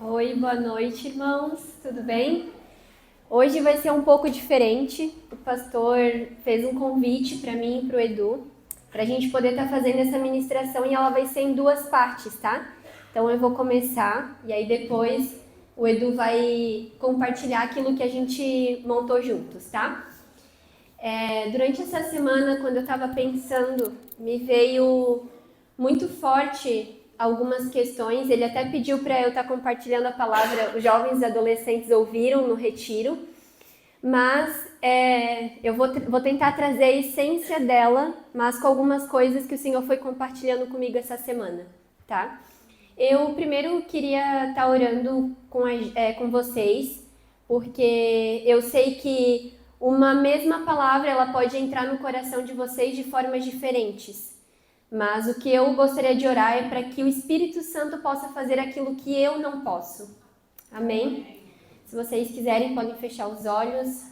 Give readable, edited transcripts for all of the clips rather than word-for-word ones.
Oi, boa noite, irmãos. Tudo bem? Hoje vai ser um pouco diferente. O pastor fez um convite para mim e para o Edu, para a gente poder estar fazendo essa ministração e ela vai ser em duas partes, tá? Então eu vou começar e aí depois o Edu vai compartilhar aquilo que a gente montou juntos, tá? Durante essa semana, quando eu estava pensando, me veio muito forte algumas questões. Ele até pediu para eu estar compartilhando a palavra, os jovens e adolescentes ouviram no retiro, mas eu vou tentar trazer a essência dela, mas com algumas coisas que o Senhor foi compartilhando comigo essa semana, tá? Eu primeiro queria estar orando com vocês, porque eu sei que uma mesma palavra ela pode entrar no coração de vocês de formas diferentes. Mas o que eu gostaria de orar é para que o Espírito Santo possa fazer aquilo que eu não posso. Amém? Se vocês quiserem, podem fechar os olhos.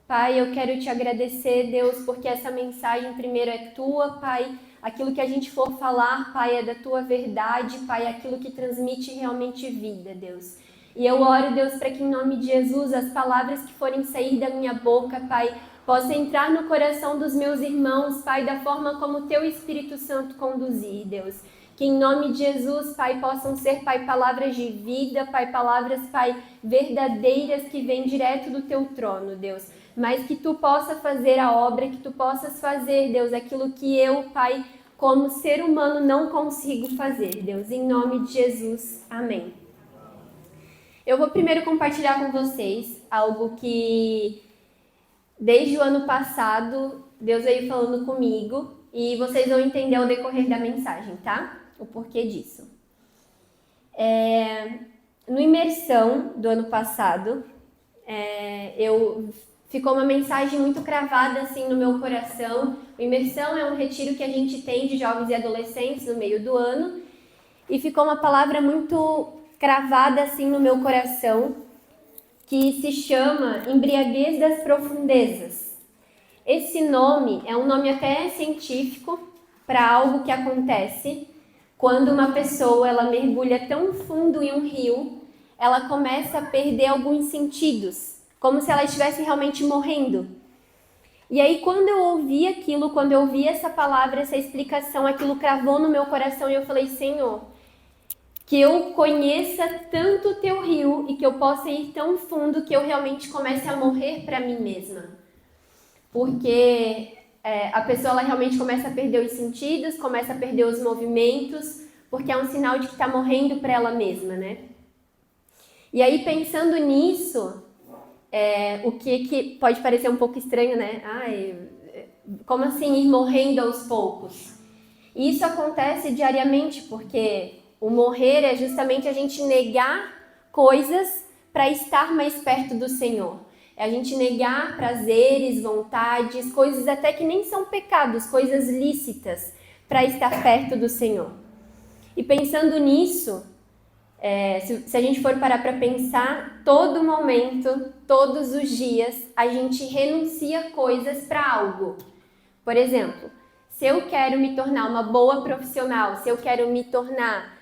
Pai, eu quero te agradecer, Deus, porque essa mensagem primeiro é tua, Pai. Aquilo que a gente for falar, Pai, é da tua verdade, Pai, é aquilo que transmite realmente vida, Deus. E eu oro, Deus, para que em nome de Jesus as palavras que forem sair da minha boca, Pai, possa entrar no coração dos meus irmãos, Pai, da forma como o Teu Espírito Santo conduzir, Deus. Que em nome de Jesus, Pai, possam ser, Pai, palavras de vida, Pai, palavras, Pai, verdadeiras que vêm direto do Teu trono, Deus. Mas que Tu possa fazer a obra, que Tu possas fazer, Deus, aquilo que eu, Pai, como ser humano não consigo fazer, Deus. Em nome de Jesus, amém. Eu vou primeiro compartilhar com vocês algo que desde o ano passado, Deus veio falando comigo e vocês vão entender ao decorrer da mensagem, tá? O porquê disso. No Imersão do ano passado, ficou uma mensagem muito cravada assim no meu coração. O Imersão é um retiro que a gente tem de jovens e adolescentes no meio do ano e ficou uma palavra muito cravada assim no meu coração, que se chama Embriaguez das Profundezas. Esse nome é um nome até científico para algo que acontece quando uma pessoa ela mergulha tão fundo em um rio, ela começa a perder alguns sentidos, como se ela estivesse realmente morrendo. E aí quando eu ouvi aquilo, quando eu ouvi essa palavra, essa explicação, aquilo cravou no meu coração e eu falei, Senhor, que eu conheça tanto o teu rio e que eu possa ir tão fundo que eu realmente comece a morrer para mim mesma. Porque a pessoa ela realmente começa a perder os sentidos, começa a perder os movimentos, porque é um sinal de que está morrendo para ela mesma, né? E aí pensando nisso, o que pode parecer um pouco estranho, né? Como assim ir morrendo aos poucos? E isso acontece diariamente, porque o morrer é justamente a gente negar coisas para estar mais perto do Senhor. É a gente negar prazeres, vontades, coisas até que nem são pecados, coisas lícitas, para estar perto do Senhor. E pensando nisso, se a gente for parar para pensar, todo momento, todos os dias, a gente renuncia coisas para algo. Por exemplo, se eu quero me tornar uma boa profissional, se eu quero me tornar,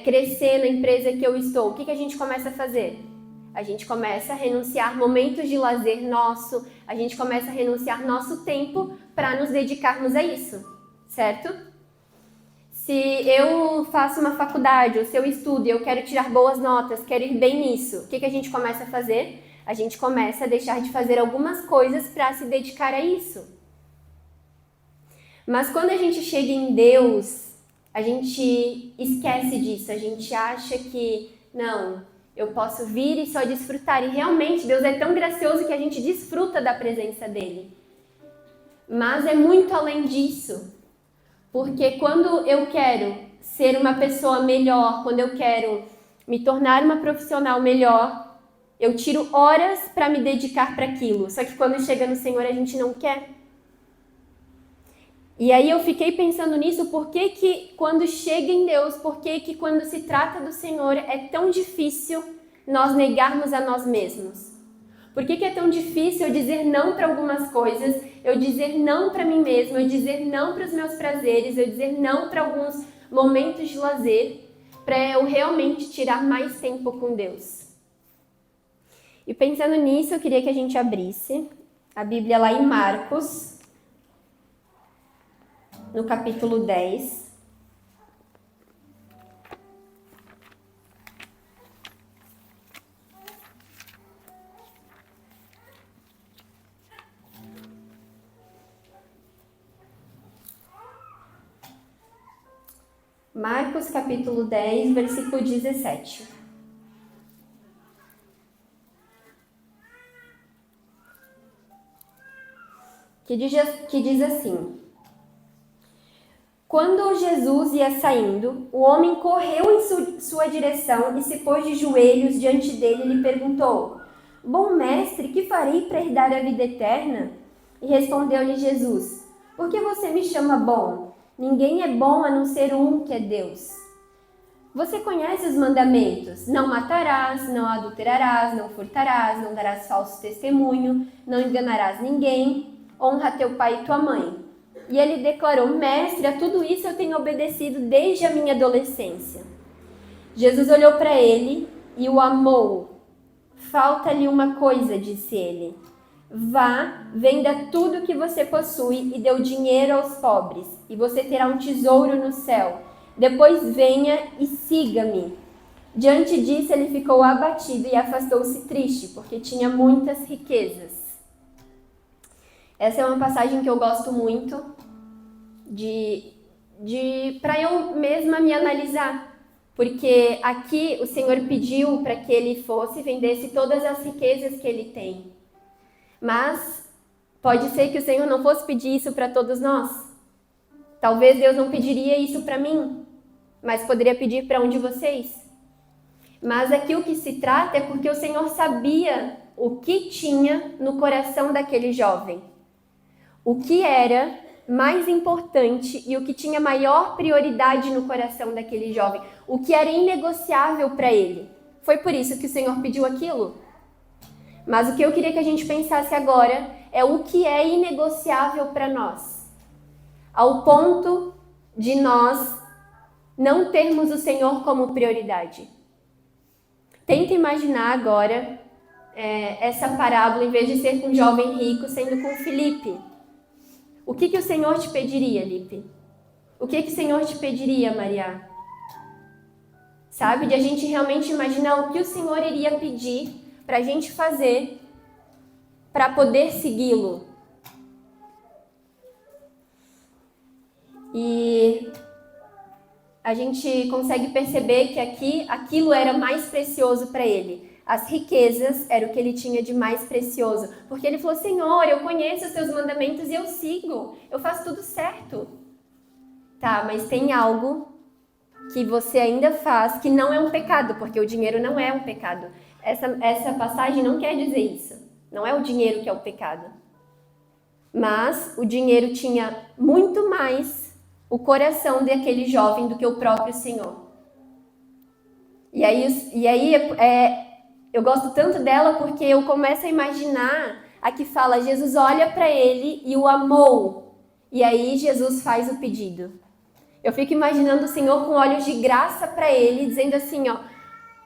crescer na empresa que eu estou, o que a gente começa a fazer? A gente começa a renunciar momentos de lazer nosso, a gente começa a renunciar nosso tempo para nos dedicarmos a isso, certo? Se eu faço uma faculdade, ou se eu estudo e eu quero tirar boas notas, quero ir bem nisso, o que a gente começa a fazer? A gente começa a deixar de fazer algumas coisas para se dedicar a isso. Mas quando a gente chega em Deus, a gente esquece disso, a gente acha que, não, eu posso vir e só desfrutar. E realmente Deus é tão gracioso que a gente desfruta da presença dele. Mas é muito além disso. Porque quando eu quero ser uma pessoa melhor, quando eu quero me tornar uma profissional melhor, eu tiro horas para me dedicar para aquilo. Só que quando chega no Senhor a gente não quer. E aí eu fiquei pensando nisso, por que quando chega em Deus, por que quando se trata do Senhor é tão difícil nós negarmos a nós mesmos? Por que é tão difícil eu dizer não para algumas coisas, eu dizer não para mim mesma, eu dizer não para os meus prazeres, eu dizer não para alguns momentos de lazer? para eu realmente tirar mais tempo com Deus? E pensando nisso, eu queria que a gente abrisse a Bíblia lá em Marcos, no capítulo 10. Marcos, capítulo 10, versículo 17. Que diz assim: Quando Jesus ia saindo, o homem correu em sua direção e se pôs de joelhos diante dele e lhe perguntou: Bom mestre, que farei para herdar a vida eterna? E respondeu-lhe Jesus: Por que você me chama bom? Ninguém é bom a não ser um, que é Deus. Você conhece os mandamentos? Não matarás, não adulterarás, não furtarás, não darás falso testemunho, não enganarás ninguém, honra teu pai e tua mãe. E ele declarou: Mestre, a tudo isso eu tenho obedecido desde a minha adolescência. Jesus olhou para ele e o amou. Falta-lhe uma coisa, disse ele. Vá, venda tudo que você possui e dê o dinheiro aos pobres, e você terá um tesouro no céu. Depois venha e siga-me. Diante disso, ele ficou abatido e afastou-se triste, porque tinha muitas riquezas. Essa é uma passagem que eu gosto muito para eu mesma me analisar. Porque aqui o Senhor pediu para que ele fosse e vendesse todas as riquezas que ele tem. Mas pode ser que o Senhor não fosse pedir isso para todos nós. Talvez Deus não pediria isso para mim, mas poderia pedir para um de vocês. Mas aqui o que se trata é porque o Senhor sabia o que tinha no coração daquele jovem. O que era mais importante e o que tinha maior prioridade no coração daquele jovem. O que era inegociável para ele. Foi por isso que o Senhor pediu aquilo. Mas o que eu queria que a gente pensasse agora é o que é inegociável para nós. Ao ponto de nós não termos o Senhor como prioridade. Tenta imaginar agora essa parábola, em vez de ser com um jovem rico, sendo com Felipe. O que o Senhor te pediria, Lipe? O que o Senhor te pediria, Maria? Sabe, de a gente realmente imaginar o que o Senhor iria pedir para a gente fazer para poder segui-lo. E a gente consegue perceber que aqui aquilo era mais precioso para ele. As riquezas era o que ele tinha de mais precioso. Porque ele falou: Senhor, eu conheço os teus mandamentos e eu sigo. Eu faço tudo certo. Tá, mas tem algo que você ainda faz que não é um pecado, porque o dinheiro não é um pecado. Essa passagem não quer dizer isso. Não é o dinheiro que é o pecado. Mas o dinheiro tinha muito mais o coração daquele jovem do que o próprio Senhor. E aí eu gosto tanto dela porque eu começo a imaginar a que fala: Jesus olha para ele e o amou. E aí Jesus faz o pedido. Eu fico imaginando o Senhor com olhos de graça para ele, dizendo assim, ó: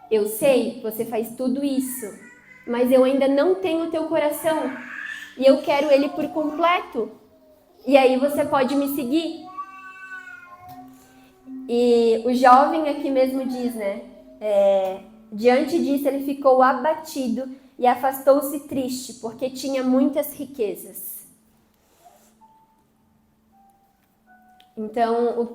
eu sei, você faz tudo isso, mas eu ainda não tenho o teu coração e eu quero ele por completo. E aí você pode me seguir. E o jovem aqui mesmo diz, né? Diante disso ele ficou abatido e afastou-se triste, porque tinha muitas riquezas. Então,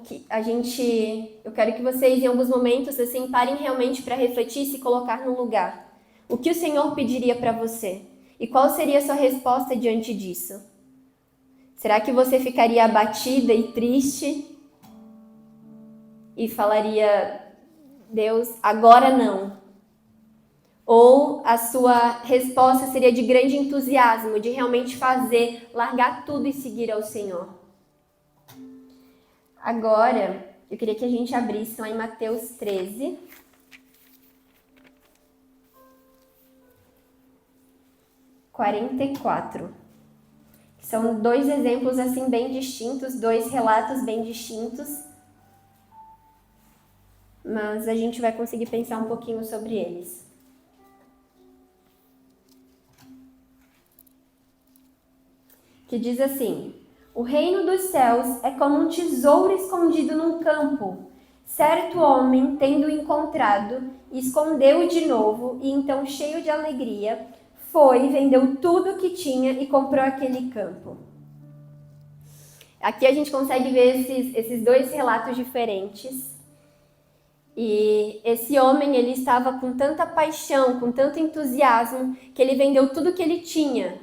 eu quero que vocês, em alguns momentos, assim, parem realmente para refletir e se colocar no lugar. O que o Senhor pediria para você? E qual seria a sua resposta diante disso? Será que você ficaria abatida e triste? E falaria: Deus, agora não. Ou a sua resposta seria de grande entusiasmo, de realmente fazer, largar tudo e seguir ao Senhor. Agora, eu queria que a gente abrisse lá em Mateus 13. São dois exemplos assim bem distintos, dois relatos bem distintos. mas a gente vai conseguir pensar um pouquinho sobre eles. Que diz assim: o reino dos céus é como um tesouro escondido num campo. Certo homem, tendo-o encontrado, escondeu-o de novo, e então, cheio de alegria, foi, vendeu tudo o que tinha e comprou aquele campo. Aqui a gente consegue ver esses dois relatos diferentes. E esse homem, ele estava com tanta paixão, com tanto entusiasmo, que ele vendeu tudo o que ele tinha.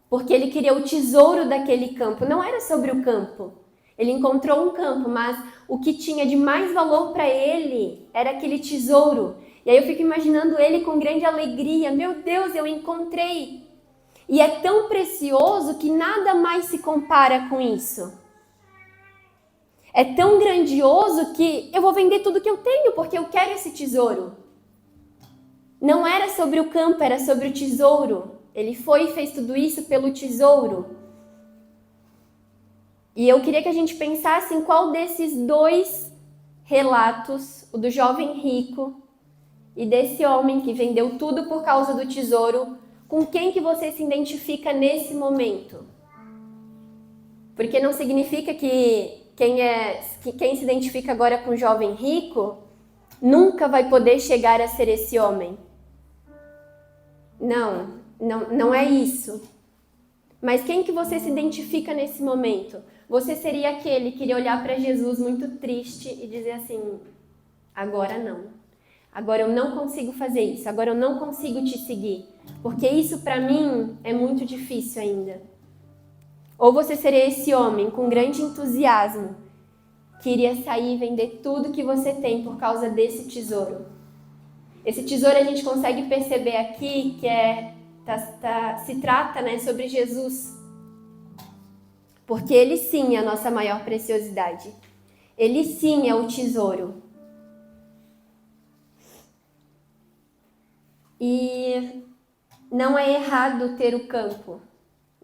Porque ele queria o tesouro daquele campo. Não era sobre o campo. Ele encontrou um campo, mas o que tinha de mais valor para ele era aquele tesouro. E aí eu fico imaginando ele com grande alegria. Meu Deus, eu encontrei! E é tão precioso que nada mais se compara com isso. É tão grandioso que eu vou vender tudo que eu tenho, porque eu quero esse tesouro. Não era sobre o campo, era sobre o tesouro. Ele foi e fez tudo isso pelo tesouro. E eu queria que a gente pensasse em qual desses dois relatos, o do jovem rico e desse homem que vendeu tudo por causa do tesouro, com quem que você se identifica nesse momento? Porque não significa que quem se identifica agora com o jovem rico nunca vai poder chegar a ser esse homem. Não é isso. Mas quem que você se identifica nesse momento? Você seria aquele que iria olhar para Jesus muito triste e dizer assim: agora não. Agora eu não consigo fazer isso. Agora eu não consigo te seguir. Porque isso para mim é muito difícil ainda. Ou você seria esse homem com grande entusiasmo que iria sair e vender tudo que você tem por causa desse tesouro. Esse tesouro a gente consegue perceber aqui que se trata, né, sobre Jesus. Porque ele sim é a nossa maior preciosidade. Ele sim é o tesouro. E não é errado ter o campo,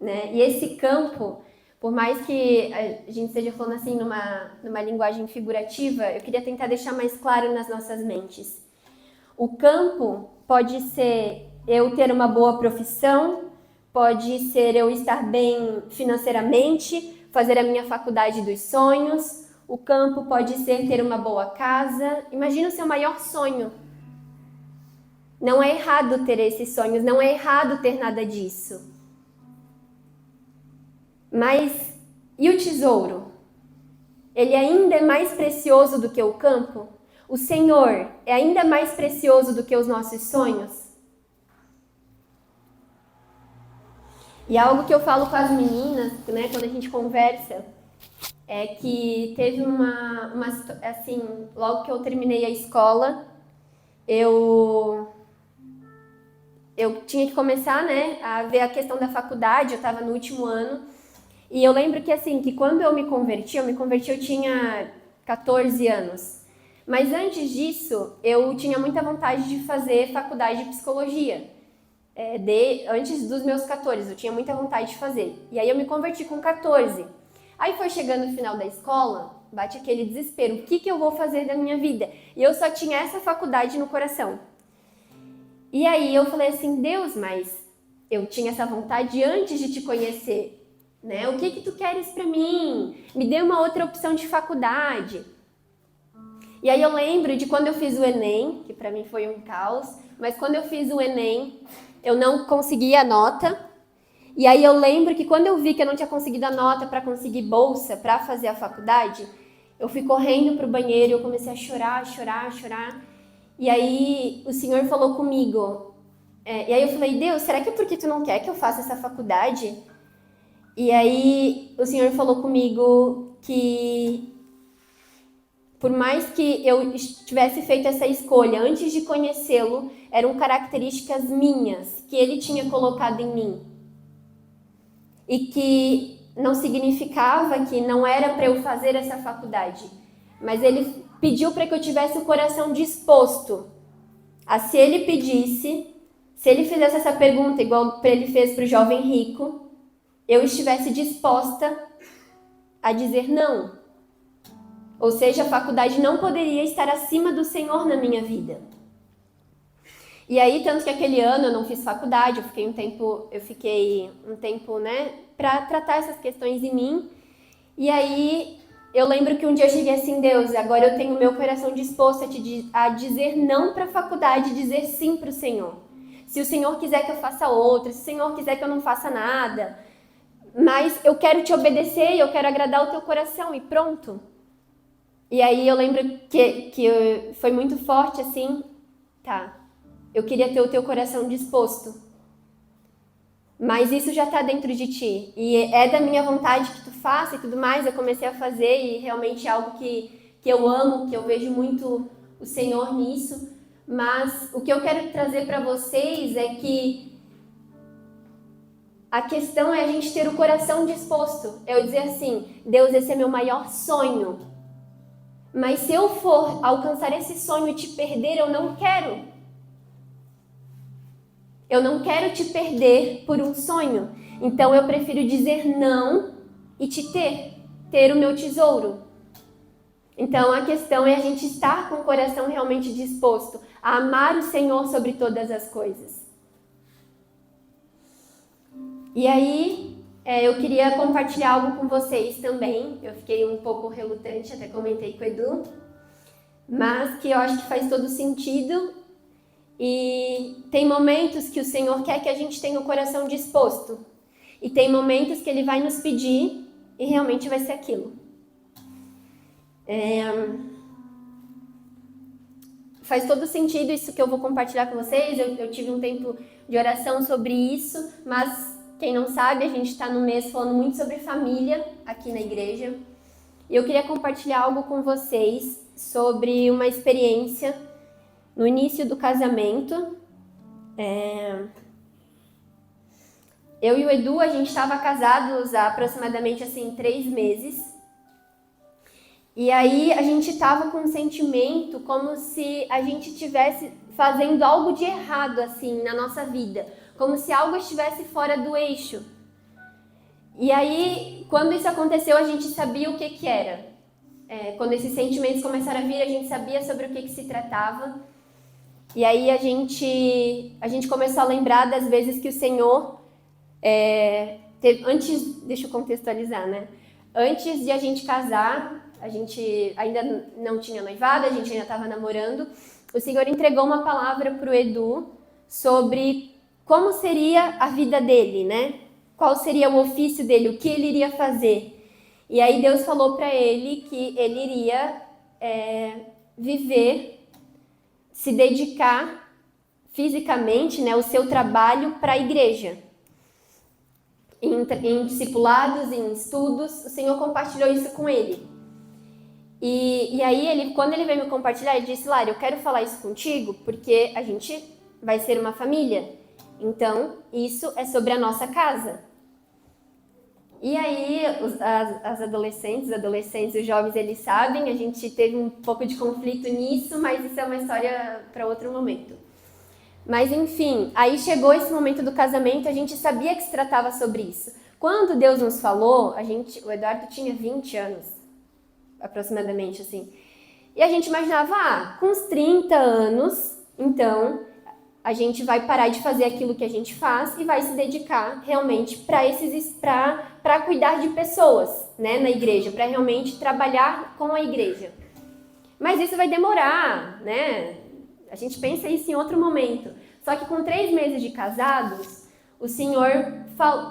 né? E esse campo, por mais que a gente esteja falando assim numa linguagem figurativa, eu queria tentar deixar mais claro nas nossas mentes. O campo pode ser eu ter uma boa profissão, pode ser eu estar bem financeiramente, fazer a minha faculdade dos sonhos. O campo pode ser ter uma boa casa. Imagina o seu maior sonho. Não é errado ter esses sonhos, não é errado ter nada disso. Mas e o tesouro? Ele ainda é mais precioso do que o campo? O Senhor é ainda mais precioso do que os nossos sonhos? E algo que eu falo com as meninas, né, quando a gente conversa, é que teve assim, logo que eu terminei a escola, eu tinha que começar, né, a ver a questão da faculdade, eu estava no último ano, e eu lembro que assim, que quando eu me converti, eu tinha 14 anos. Mas antes disso, eu tinha muita vontade de fazer faculdade de psicologia. Antes dos meus 14, eu tinha muita vontade de fazer. E aí eu me converti com 14. Aí foi chegando no final da escola, bate aquele desespero. O que eu vou fazer da minha vida? E eu só tinha essa faculdade no coração. E aí eu falei assim: Deus, mas eu tinha essa vontade antes de te conhecer, né? O que tu queres pra mim? Me dê uma outra opção de faculdade. E aí eu lembro de quando eu fiz o Enem, que pra mim foi um caos, mas quando eu fiz o Enem, eu não consegui a nota. E aí eu lembro que quando eu vi que eu não tinha conseguido a nota para conseguir bolsa para fazer a faculdade, eu fui correndo pro banheiro e eu comecei a chorar. E aí o Senhor falou comigo. E aí eu falei: Deus, será que é porque tu não quer que eu faça essa faculdade? E aí o Senhor falou comigo que por mais que eu tivesse feito essa escolha antes de conhecê-lo, eram características minhas que ele tinha colocado em mim. E que não significava que não era para eu fazer essa faculdade. Mas ele pediu para que eu tivesse o coração disposto a, se ele pedisse, se ele fizesse essa pergunta igual ele fez para o jovem rico, eu estivesse disposta a dizer não. Ou seja, a faculdade não poderia estar acima do Senhor na minha vida. E aí, tanto que aquele ano eu não fiz faculdade, eu fiquei um tempo, né, para tratar essas questões em mim. E aí, eu lembro que um dia eu cheguei assim, Deus, agora eu tenho meu coração disposto a dizer não para a faculdade, dizer sim para o Senhor. Se o Senhor quiser que eu faça outra, se o Senhor quiser que eu não faça nada, mas eu quero te obedecer e eu quero agradar o teu coração, e pronto. E aí eu lembro que foi muito forte assim, tá, eu queria ter o teu coração disposto, mas isso já está dentro de ti, e é da minha vontade que tu faça e tudo mais. Eu comecei a fazer e realmente é algo que eu amo, que eu vejo muito o Senhor nisso, mas o que eu quero trazer para vocês é que a questão é a gente ter o coração disposto, eu dizer assim, Deus, esse é meu maior sonho, mas se eu for alcançar esse sonho e te perder, eu não quero. Eu não quero te perder por um sonho. Então eu prefiro dizer não e te ter o meu tesouro. Então a questão é a gente estar com o coração realmente disposto a amar o Senhor sobre todas as coisas. E aí eu queria compartilhar algo com vocês também. Eu fiquei um pouco relutante, até comentei com o Edu, mas que eu acho que faz todo sentido. E tem momentos que o Senhor quer que a gente tenha o coração disposto. E tem momentos que Ele vai nos pedir e realmente vai ser aquilo. Faz todo sentido isso que eu vou compartilhar com vocês. Eu tive um tempo de oração sobre isso, mas quem não sabe, a gente está no mês falando muito sobre família aqui na igreja. E eu queria compartilhar algo com vocês sobre uma experiência no início do casamento. Eu e o Edu, a gente estava casados há aproximadamente 3 meses. E aí a gente estava com um sentimento como se a gente estivesse fazendo algo de errado assim na nossa vida, como se algo estivesse fora do eixo. E aí, quando isso aconteceu, a gente sabia o que era. Quando esses sentimentos começaram a vir, a gente sabia sobre o que se tratava. E aí a gente começou a lembrar das vezes que o Senhor teve, deixa eu contextualizar, né? Antes de a gente casar, a gente ainda não tinha noivado, a gente ainda estava namorando. O Senhor entregou uma palavra para o Edu sobre como seria a vida dele, né? Qual seria o ofício dele, o que ele iria fazer. E aí Deus falou para ele que ele iria viver, se dedicar fisicamente, né, o seu trabalho para a igreja. Em discipulados, em estudos, o Senhor compartilhou isso com ele. E aí, quando ele veio me compartilhar, ele disse, Lara, eu quero falar isso contigo porque a gente vai ser uma família. Então, isso é sobre a nossa casa. E aí, as adolescentes, os os jovens, eles sabem, a gente teve um pouco de conflito nisso, mas isso é uma história para outro momento. Mas enfim, aí chegou esse momento do casamento, a gente sabia que se tratava sobre isso. Quando Deus nos falou, o Eduardo tinha 20 anos, aproximadamente, assim. E a gente imaginava, com uns 30 anos, então, a gente vai parar de fazer aquilo que a gente faz e vai se dedicar realmente para cuidar de pessoas, né, na igreja, para realmente trabalhar com a igreja. Mas isso vai demorar, né? A gente pensa isso em outro momento. Só que com 3 meses de casados, o Senhor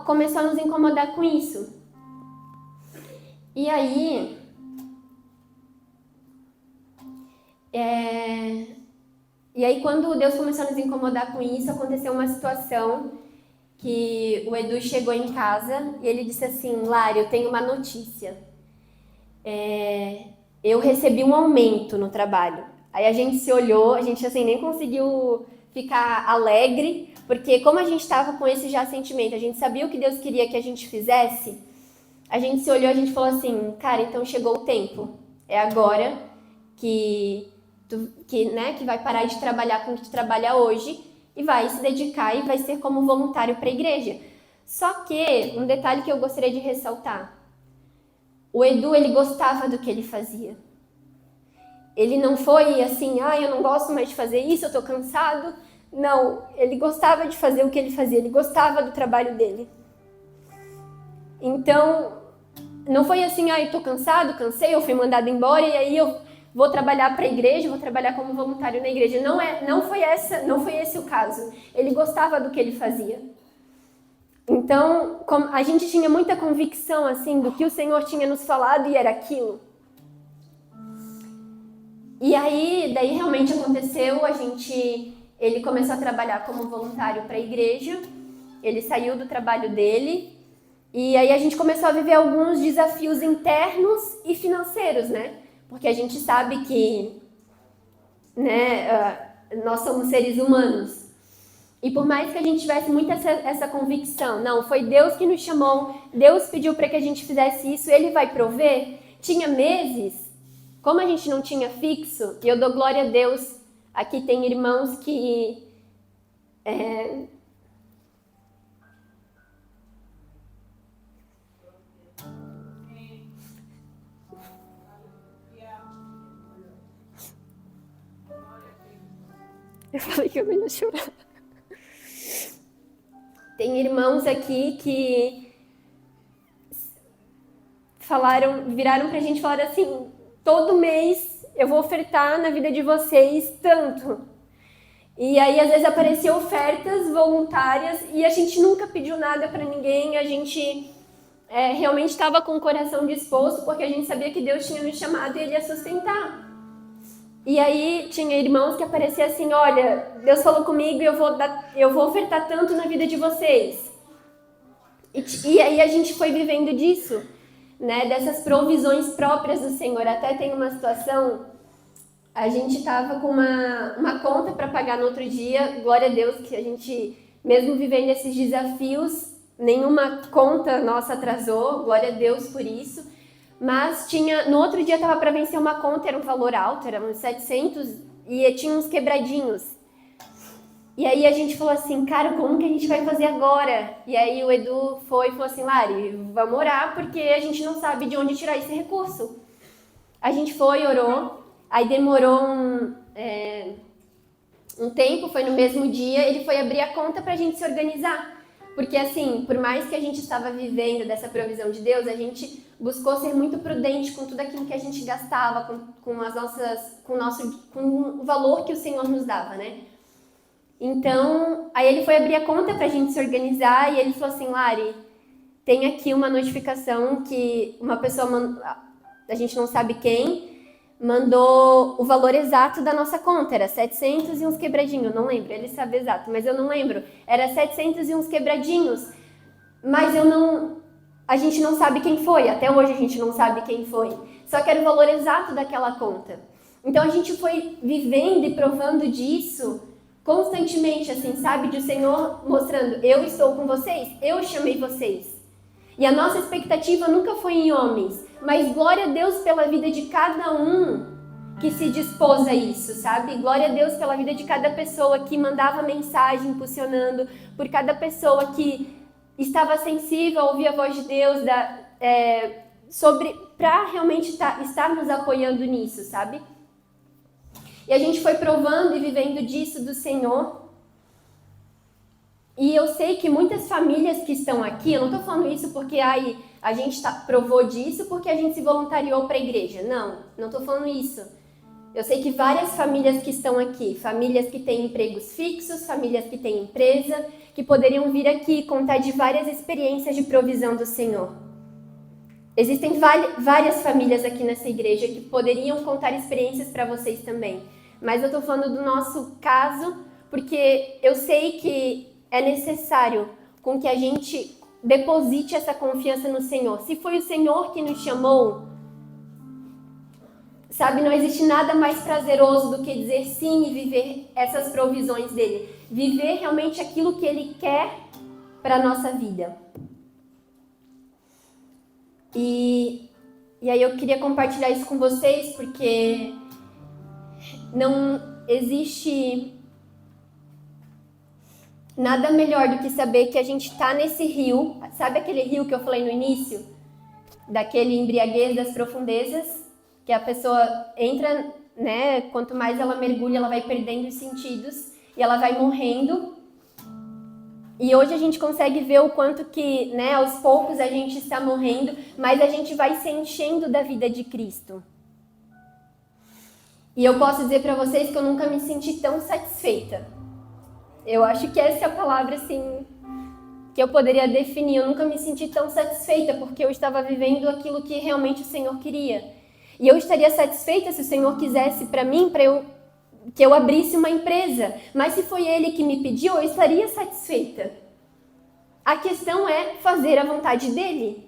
começou a nos incomodar com isso. E aí, quando Deus começou a nos incomodar com isso, aconteceu uma situação que o Edu chegou em casa e ele disse assim, Lara, eu tenho uma notícia. Eu recebi um aumento no trabalho. Aí a gente se olhou, a gente assim nem conseguiu ficar alegre, porque como a gente estava com esse já sentimento, a gente sabia o que Deus queria que a gente fizesse, a gente se olhou, a gente falou assim, cara, então chegou o tempo, é agora que vai parar de trabalhar com o que tu trabalha hoje e vai se dedicar e vai ser como voluntário para a igreja. Só que, um detalhe que eu gostaria de ressaltar, o Edu, ele gostava do que ele fazia. Ele não foi assim, eu não gosto mais de fazer isso, eu tô cansado. Não, ele gostava de fazer o que ele fazia, ele gostava do trabalho dele. Então, não foi assim, eu tô cansado, cansei, eu fui mandado embora e aí eu vou trabalhar para a igreja, vou trabalhar como voluntário na igreja. Não foi esse o caso. Ele gostava do que ele fazia. Então, a gente tinha muita convicção assim do que o Senhor tinha nos falado e era aquilo. E aí, daí realmente aconteceu, ele começou a trabalhar como voluntário para a igreja, ele saiu do trabalho dele, e aí a gente começou a viver alguns desafios internos e financeiros, né? Porque a gente sabe que, né, nós somos seres humanos. E por mais que a gente tivesse muito essa convicção, não, foi Deus que nos chamou, Deus pediu para que a gente fizesse isso, Ele vai prover. Tinha meses, como a gente não tinha fixo, e eu dou glória a Deus, aqui tem irmãos que... Eu falei que eu não ia chorar. Tem irmãos aqui que viraram pra gente e falaram assim, todo mês eu vou ofertar na vida de vocês tanto. E aí às vezes apareciam ofertas voluntárias e a gente nunca pediu nada pra ninguém, a gente realmente estava com o coração disposto porque a gente sabia que Deus tinha nos chamado e Ele ia sustentar. E aí tinha irmãos que apareciam assim, olha, Deus falou comigo e eu vou ofertar tanto na vida de vocês. E aí a gente foi vivendo disso, né, dessas provisões próprias do Senhor. Até tem uma situação, a gente estava com uma conta para pagar no outro dia, glória a Deus que a gente, mesmo vivendo esses desafios, nenhuma conta nossa atrasou, glória a Deus por isso. Mas no outro dia estava para vencer uma conta, era um valor alto, era uns 700 e tinha uns quebradinhos. E aí a gente falou assim, cara, como que a gente vai fazer agora? E aí o Edu foi e falou assim, Lari, vamos orar porque a gente não sabe de onde tirar esse recurso. A gente foi, orou, aí demorou um tempo, foi no mesmo dia, ele foi abrir a conta pra gente se organizar. Porque assim, por mais que a gente estava vivendo dessa provisão de Deus, a gente buscou ser muito prudente com tudo aquilo que a gente gastava, com o valor que o Senhor nos dava, né? Então, aí ele foi abrir a conta pra gente se organizar e ele falou assim, Lari, tem aqui uma notificação que uma pessoa, a gente não sabe quem, mandou o valor exato da nossa conta, era 700 e uns quebradinhos, não lembro, ele sabe exato, mas eu não lembro, era 700 e uns quebradinhos, mas a gente não sabe quem foi, até hoje a gente não sabe quem foi, só que era o valor exato daquela conta. Então a gente foi vivendo e provando disso constantemente, assim, sabe, de o Senhor mostrando, eu estou com vocês, eu chamei vocês. E a nossa expectativa nunca foi em homens, mas glória a Deus pela vida de cada um que se dispôs a isso, sabe? Glória a Deus pela vida de cada pessoa que mandava mensagem impulsionando, por cada pessoa que estava sensível a ouvir a voz de Deus, para realmente estar nos apoiando nisso, sabe? E a gente foi provando e vivendo disso do Senhor. E eu sei que muitas famílias que estão aqui, eu não estou falando isso porque a gente provou disso porque a gente se voluntariou para a igreja. Não estou falando isso. Eu sei que várias famílias que estão aqui, famílias que têm empregos fixos, famílias que têm empresa, que poderiam vir aqui e contar de várias experiências de provisão do Senhor. Existem várias famílias aqui nessa igreja que poderiam contar experiências para vocês também. Mas eu estou falando do nosso caso porque eu sei que é necessário com que a gente deposite essa confiança no Senhor. Se foi o Senhor que nos chamou, sabe, não existe nada mais prazeroso do que dizer sim e viver essas provisões dele. Viver realmente aquilo que ele quer para a nossa vida. E aí eu queria compartilhar isso com vocês porque não existe nada melhor do que saber que a gente está nesse rio, sabe aquele rio que eu falei no início? Daquele embriaguez das profundezas, que a pessoa entra né, quanto mais ela mergulha, ela vai perdendo os sentidos e ela vai morrendo. E hoje a gente consegue ver o quanto que, né, aos poucos a gente está morrendo, mas a gente vai se enchendo da vida de Cristo. E eu posso dizer para vocês que eu nunca me senti tão satisfeita. Eu acho que essa é a palavra, assim, que eu poderia definir. Eu nunca me senti tão satisfeita, porque eu estava vivendo aquilo que realmente o Senhor queria. E eu estaria satisfeita se o Senhor quisesse para mim, que eu abrisse uma empresa. Mas se foi Ele que me pediu, eu estaria satisfeita. A questão é fazer a vontade dEle.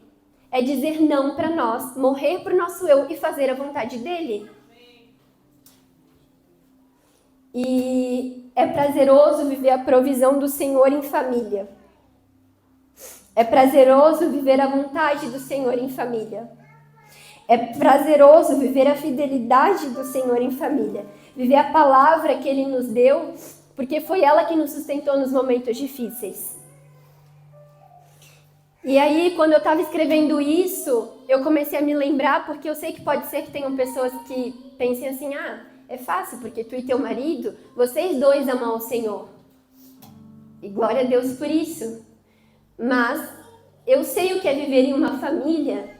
É dizer não para nós, morrer para o nosso eu e fazer a vontade dEle. E é prazeroso viver a provisão do Senhor em família. É prazeroso viver a vontade do Senhor em família. É prazeroso viver a fidelidade do Senhor em família. Viver a palavra que Ele nos deu, porque foi ela que nos sustentou nos momentos difíceis. E aí, quando eu estava escrevendo isso, eu comecei a me lembrar, porque eu sei que pode ser que tenham pessoas que pensem assim, é fácil, porque tu e teu marido, vocês dois amam ao Senhor. E glória a Deus por isso. Mas eu sei o que é viver em uma família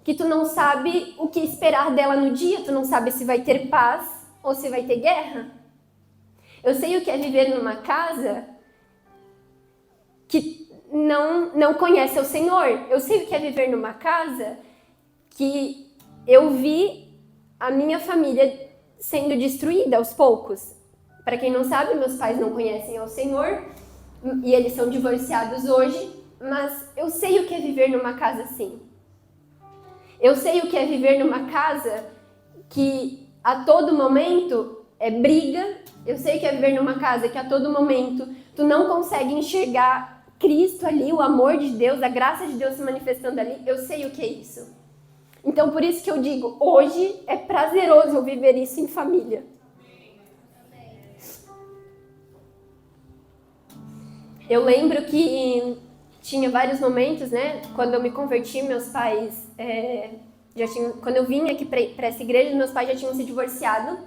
que tu não sabe o que esperar dela no dia, tu não sabe se vai ter paz ou se vai ter guerra. Eu sei o que é viver numa casa que não conhece o Senhor. Eu sei o que é viver numa casa que eu vi a minha família sendo destruída aos poucos. Para quem não sabe, meus pais não conhecem ao Senhor e eles são divorciados hoje, mas eu sei o que é viver numa casa assim. Eu sei o que é viver numa casa que a todo momento é briga. Eu sei o que é viver numa casa que a todo momento tu não consegue enxergar Cristo ali, o amor de Deus, a graça de Deus se manifestando ali. Eu sei o que é isso. Então, por isso que eu digo, hoje é prazeroso eu viver isso em família. Eu lembro que tinha vários momentos, né? Quando eu me converti, meus pais quando eu vim aqui para essa igreja, meus pais já tinham se divorciado.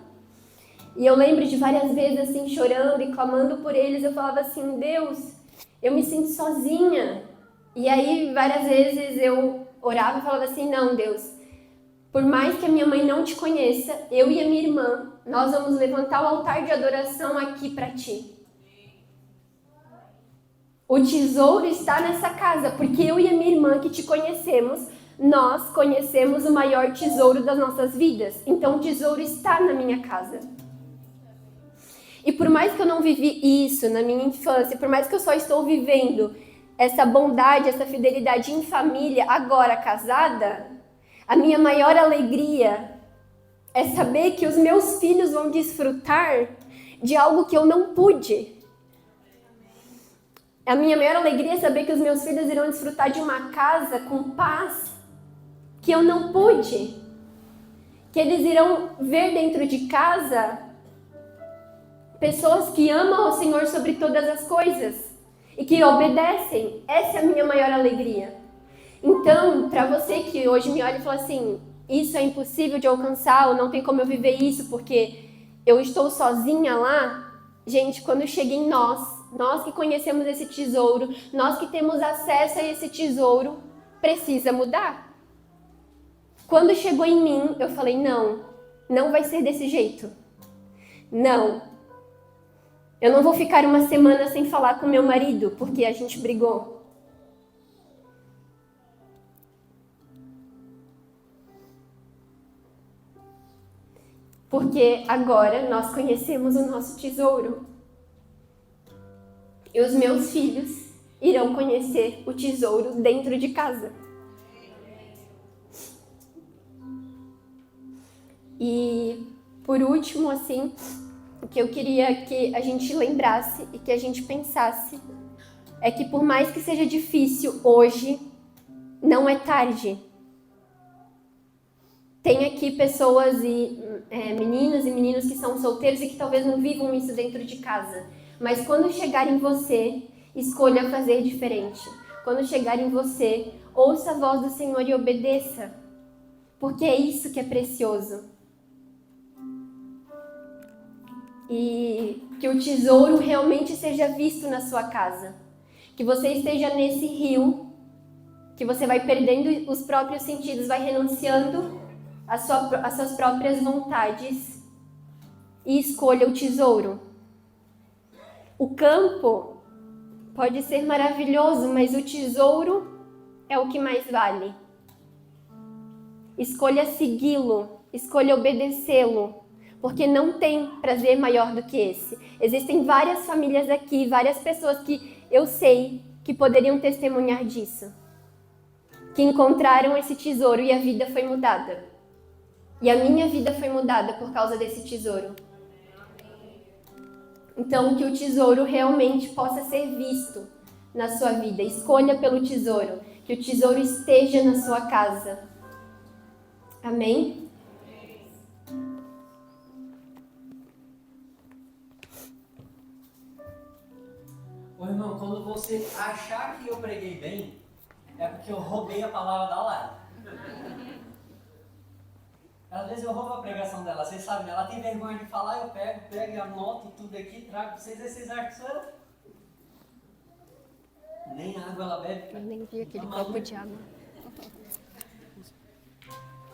E eu lembro de várias vezes assim, chorando e clamando por eles. Eu falava assim, Deus, eu me sinto sozinha. E aí, várias vezes eu orava e falava assim, não, Deus, por mais que a minha mãe não te conheça, eu e a minha irmã, nós vamos levantar o altar de adoração aqui para ti. O tesouro está nessa casa, porque eu e a minha irmã que te conhecemos, nós conhecemos o maior tesouro das nossas vidas. Então o tesouro está na minha casa. E por mais que eu não vivi isso na minha infância, por mais que eu só estou vivendo essa bondade, essa fidelidade em família, agora casada, a minha maior alegria é saber que os meus filhos vão desfrutar de algo que eu não pude. A minha maior alegria é saber que os meus filhos irão desfrutar de uma casa com paz que eu não pude. Que eles irão ver dentro de casa pessoas que amam ao Senhor sobre todas as coisas e que obedecem. Essa é a minha maior alegria. Então, para você que hoje me olha e fala assim, isso é impossível de alcançar, ou não tem como eu viver isso porque eu estou sozinha lá, gente, quando chega em nós que conhecemos esse tesouro, nós que temos acesso a esse tesouro, precisa mudar. Quando chegou em mim, eu falei, não vai ser desse jeito. Não. Eu não vou ficar uma semana sem falar com meu marido, porque a gente brigou. Porque agora nós conhecemos o nosso tesouro. E os meus filhos irão conhecer o tesouro dentro de casa. E por último, assim, o que eu queria que a gente lembrasse e que a gente pensasse é que por mais que seja difícil hoje, não é tarde. Tem aqui pessoas meninas e meninos que são solteiros e que talvez não vivam isso dentro de casa. Mas quando chegar em você, escolha fazer diferente. Quando chegar em você, ouça a voz do Senhor e obedeça. Porque é isso que é precioso. e que o tesouro realmente seja visto na sua casa. Que você esteja nesse rio, que você vai perdendo os próprios sentidos, vai renunciando às suas próprias vontades e escolha o tesouro. O campo pode ser maravilhoso, mas o tesouro é o que mais vale. Escolha segui-lo, escolha obedecê-lo, porque não tem prazer maior do que esse. Existem várias famílias aqui, várias pessoas que eu sei que poderiam testemunhar disso, que encontraram esse tesouro e a vida foi mudada. E a minha vida foi mudada por causa desse tesouro. Então, que o tesouro realmente possa ser visto na sua vida. Escolha pelo tesouro, que o tesouro esteja na sua casa. Amém? Ô irmão, quando você achar que eu preguei bem, é porque eu roubei a palavra da Lara. Às vezes eu roubo a pregação dela, vocês sabem, ela tem vergonha de falar, eu pego e anoto tudo aqui, trago pra vocês, e vocês acham que sou eu? Nem água ela bebe. Eu nem vi aquele copo de água.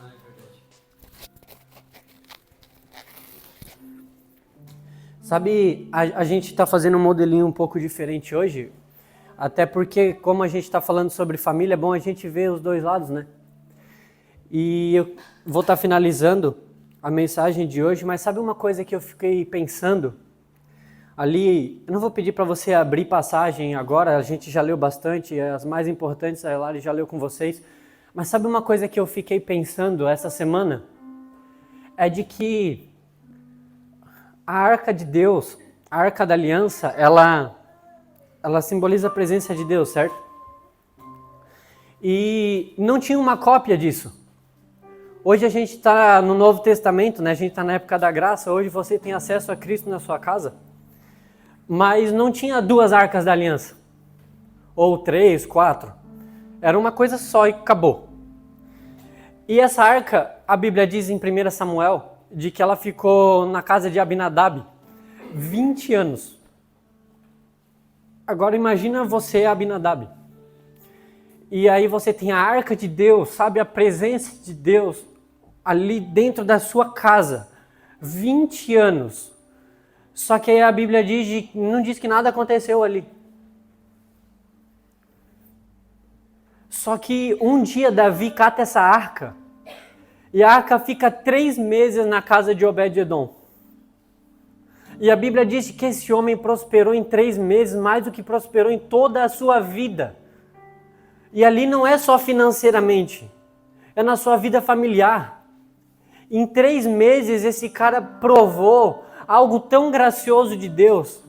Ah, é verdade. Sabe, a gente está fazendo um modelinho um pouco diferente hoje, até porque, como a gente está falando sobre família, é bom a gente ver os dois lados, né? E eu vou estar finalizando a mensagem de hoje, mas sabe uma coisa que eu fiquei pensando? Ali, eu não vou pedir para você abrir passagem agora, a gente já leu bastante, as mais importantes a Lari já leu com vocês, mas sabe uma coisa que eu fiquei pensando essa semana? É de que a Arca de Deus, a Arca da Aliança, ela simboliza a presença de Deus, certo? E não tinha uma cópia disso. Hoje a gente está no Novo Testamento, né? A gente está na época da graça, hoje você tem acesso a Cristo na sua casa. Mas não tinha duas arcas da aliança, ou 3, 4. Era uma coisa só e acabou. E essa arca, a Bíblia diz em 1 Samuel, de que ela ficou na casa de Abinadab 20 anos. Agora imagina você, Abinadab. E aí você tem a arca de Deus, sabe, a presença de Deus ali dentro da sua casa. 20 anos. Só que aí a Bíblia não diz que nada aconteceu ali. Só que um dia Davi cata essa arca. E a arca fica 3 meses na casa de Obed-edom. E a Bíblia diz que esse homem prosperou em 3 meses mais do que prosperou em toda a sua vida. E ali não é só financeiramente, é na sua vida familiar. Em 3 meses esse cara provou algo tão gracioso de Deus.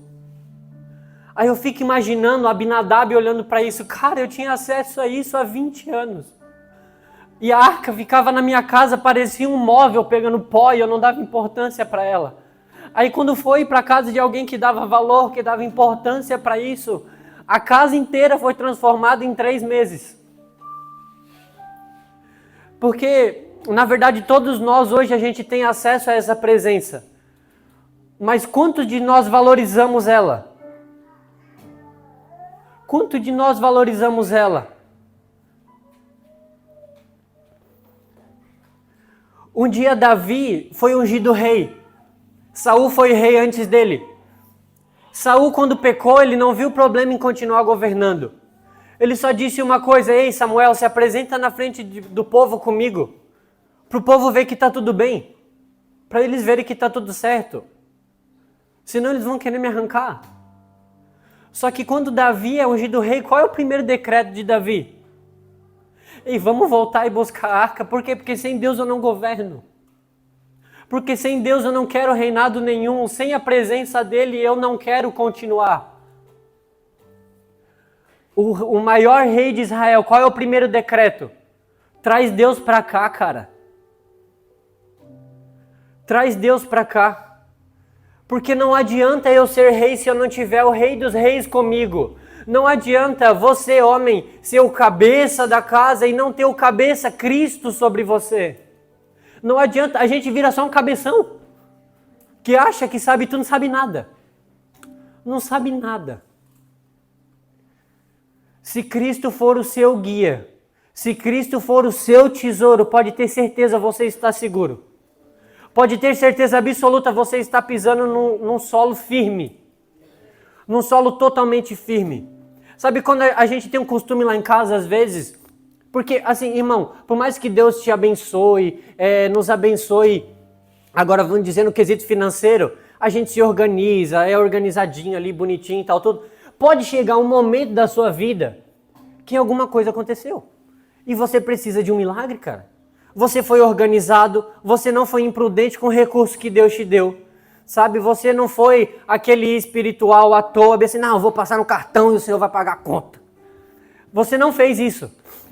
Aí eu fico imaginando Abinadab olhando para isso. Cara, eu tinha acesso a isso há 20 anos. E a arca ficava na minha casa, parecia um móvel pegando pó e eu não dava importância para ela. Aí quando foi para a casa de alguém que dava valor, que dava importância para isso, a casa inteira foi transformada em 3 meses. Porque, na verdade, todos nós hoje a gente tem acesso a essa presença. Mas quanto de nós valorizamos ela? Quanto de nós valorizamos ela? Um dia Davi foi ungido rei. Saul foi rei antes dele. Saul, quando pecou, ele não viu problema em continuar governando. Ele só disse uma coisa: ei, Samuel, se apresenta na frente do povo comigo. Para o povo ver que está tudo bem. Para eles verem que está tudo certo. Senão eles vão querer me arrancar. Só que quando Davi é ungido rei, qual é o primeiro decreto de Davi? Ei, vamos voltar e buscar a arca. Por quê? Porque sem Deus eu não governo. Porque sem Deus eu não quero reinado nenhum. Sem a presença dele eu não quero continuar. O maior rei de Israel, qual é o primeiro decreto? Traz Deus para cá, cara. Traz Deus para cá. Porque não adianta eu ser rei se eu não tiver o rei dos reis comigo. Não adianta você, homem, ser o cabeça da casa e não ter o cabeça Cristo sobre você. Não adianta, a gente vira só um cabeção. que acha que sabe, tu não sabe nada. Não sabe nada. Se Cristo for o seu guia, se Cristo for o seu tesouro, pode ter certeza, você está seguro. Pode ter certeza absoluta, você está pisando num solo firme. Num solo totalmente firme. Sabe quando a gente tem um costume lá em casa, às vezes? Porque, assim, irmão, por mais que Deus te abençoe, nos abençoe, agora vamos dizer no quesito financeiro, a gente se organiza, é organizadinho ali, bonitinho e tal, tudo. Pode chegar um momento da sua vida que alguma coisa aconteceu. E você precisa de um milagre, cara. Você foi organizado, você não foi imprudente com o recurso que Deus te deu. Sabe, você não foi aquele espiritual à toa, assim, não, eu vou passar no cartão e o Senhor vai pagar a conta. Você não fez isso.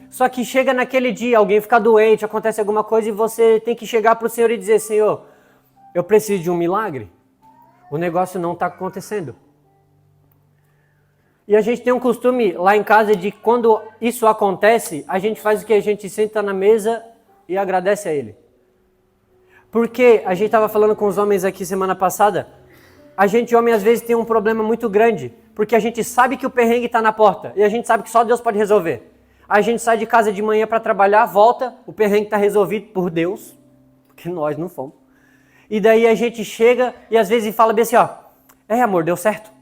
Só que chega naquele dia, alguém fica doente, acontece alguma coisa e você tem que chegar para o Senhor e dizer, Senhor, eu preciso de um milagre. O negócio não está acontecendo. E a gente tem um costume lá em casa de quando isso acontece, a gente faz o que? A gente senta na mesa e agradece a Ele. Porque a gente estava falando com os homens aqui semana passada, a gente homem às vezes tem um problema muito grande, porque a gente sabe que o perrengue está na porta e a gente sabe que só Deus pode resolver. A gente sai de casa de manhã para trabalhar, volta, o perrengue está resolvido por Deus, porque nós não fomos. E daí a gente chega e às vezes fala bem assim, ó, amor, deu certo.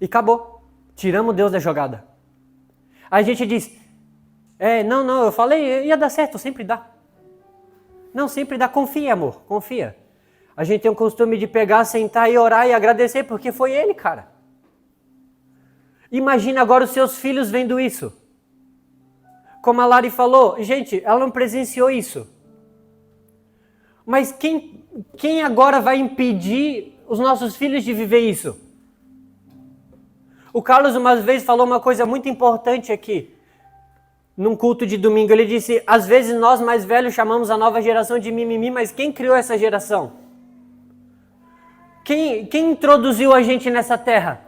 E acabou. Tiramos Deus da jogada. Aí a gente diz, não, eu falei, ia dar certo, sempre dá. Não, sempre dá, confia, amor, confia. A gente tem o costume de pegar, sentar e orar e agradecer, porque foi Ele, cara. Imagina agora os seus filhos vendo isso. Como a Lari falou, gente, ela não presenciou isso. Mas quem agora vai impedir os nossos filhos de viver isso? O Carlos uma vez falou uma coisa muito importante aqui. Num culto de domingo, ele disse, às vezes nós mais velhos chamamos a nova geração de mimimi, mas quem criou essa geração? Quem introduziu a gente nessa terra?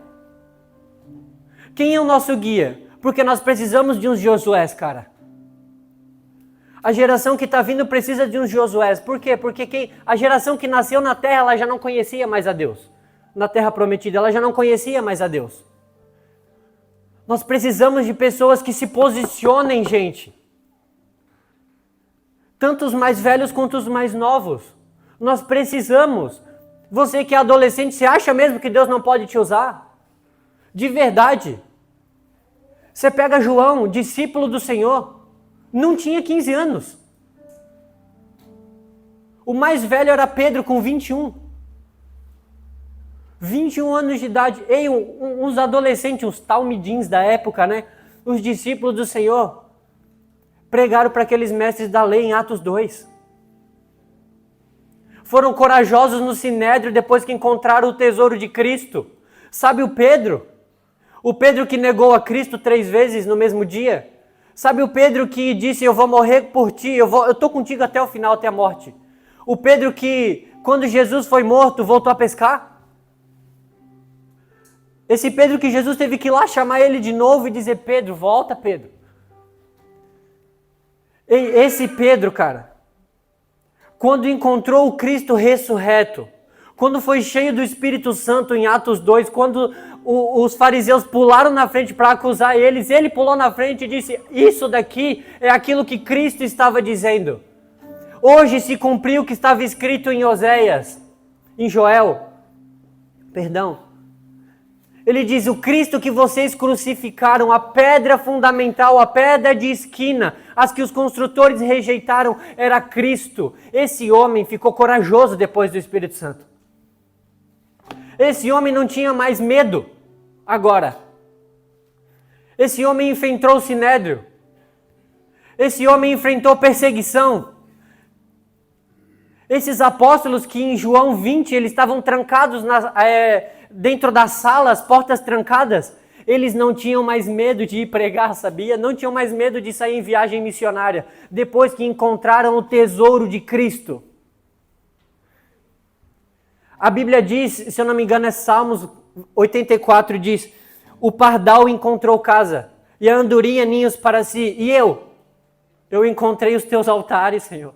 Quem é o nosso guia? Porque nós precisamos de uns Josués, cara. A geração que está vindo precisa de uns Josués. Por quê? Porque a geração que nasceu na terra, ela já não conhecia mais a Deus. Na terra prometida, ela já não conhecia mais a Deus. Nós precisamos de pessoas que se posicionem, gente. Tanto os mais velhos quanto os mais novos. Nós precisamos. Você que é adolescente, você acha mesmo que Deus não pode te usar? De verdade. Você pega João, discípulo do Senhor, não tinha 15 anos. O mais velho era Pedro, com 21. 21 anos de idade. Ei, uns adolescentes, uns talmidins da época, né? Os discípulos do Senhor pregaram para aqueles mestres da lei em Atos 2. Foram corajosos no Sinédrio depois que encontraram o tesouro de Cristo. Sabe o Pedro? O Pedro que negou a Cristo 3 vezes no mesmo dia? Sabe o Pedro que disse, eu vou morrer por ti, eu estou contigo até o final, até a morte? O Pedro que, quando Jesus foi morto, voltou a pescar? Esse Pedro que Jesus teve que ir lá chamar ele de novo e dizer, Pedro, volta, Pedro. Esse Pedro, cara, quando encontrou o Cristo ressurreto, quando foi cheio do Espírito Santo em Atos 2, quando os fariseus pularam na frente para acusar eles, ele pulou na frente e disse, isso daqui é aquilo que Cristo estava dizendo. Hoje se cumpriu o que estava escrito em Oséias, em Joel, perdão. Ele diz, o Cristo que vocês crucificaram, a pedra fundamental, a pedra de esquina, as que os construtores rejeitaram, era Cristo. Esse homem ficou corajoso depois do Espírito Santo. Esse homem não tinha mais medo agora. Esse homem enfrentou o Sinédrio. Esse homem enfrentou perseguição. Esses apóstolos que em João 20 eles estavam trancados dentro das salas, portas trancadas, eles não tinham mais medo de ir pregar, sabia? Não tinham mais medo de sair em viagem missionária, depois que encontraram o tesouro de Cristo. A Bíblia diz, se eu não me engano é Salmos 84, diz, o pardal encontrou casa, e a andorinha ninhos para si, e eu encontrei os teus altares, Senhor.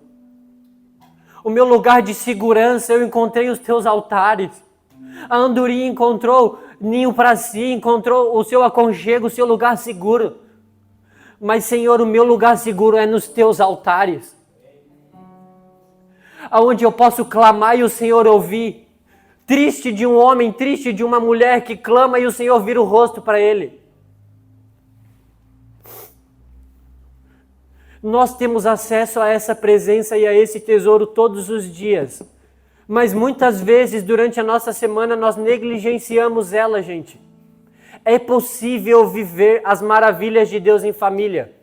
o meu lugar de segurança, eu encontrei os teus altares. A andorinha encontrou ninho para si, encontrou o seu aconchego, o seu lugar seguro. Mas, Senhor, o meu lugar seguro é nos teus altares. Aonde eu posso clamar e o Senhor ouvir. Triste de um homem, triste de uma mulher que clama e o Senhor vira o rosto para ele. Nós temos acesso a essa presença e a esse tesouro todos os dias. Mas muitas vezes, durante a nossa semana, nós negligenciamos ela, gente. É possível viver as maravilhas de Deus em família.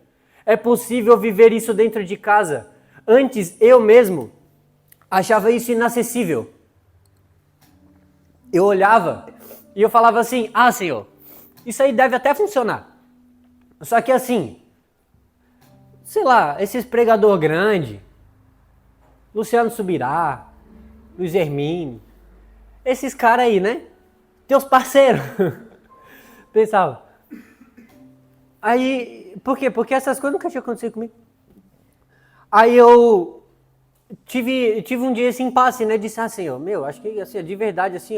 É possível viver isso dentro de casa. Antes, eu mesmo achava isso inacessível. Eu olhava e eu falava assim, Senhor, isso aí deve até funcionar. Só que assim, sei lá, esses pregador grande, Luciano Subirá, Luiz Hermínio, esses caras aí, né? Teus parceiros. Pensava. Aí, por quê? Porque essas coisas nunca tinham acontecido comigo. Aí eu tive um dia esse impasse, né? Disse, Senhor, acho que assim, de verdade, assim,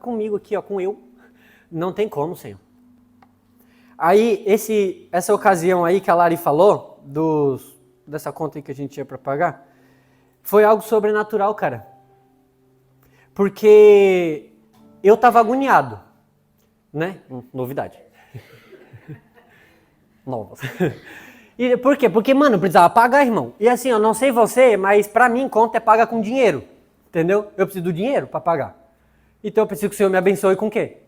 comigo aqui, com eu, não tem como, Senhor. Aí, essa ocasião aí que a Lari falou, dessa conta aí que a gente tinha para pagar, foi algo sobrenatural, cara. Porque eu tava agoniado, né? Novidade. Nova. E por quê? Porque, mano, eu precisava pagar, irmão. E assim, eu não sei você, mas pra mim, conta é paga com dinheiro. Entendeu? Eu preciso do dinheiro pra pagar. Então eu preciso que o Senhor me abençoe com o quê?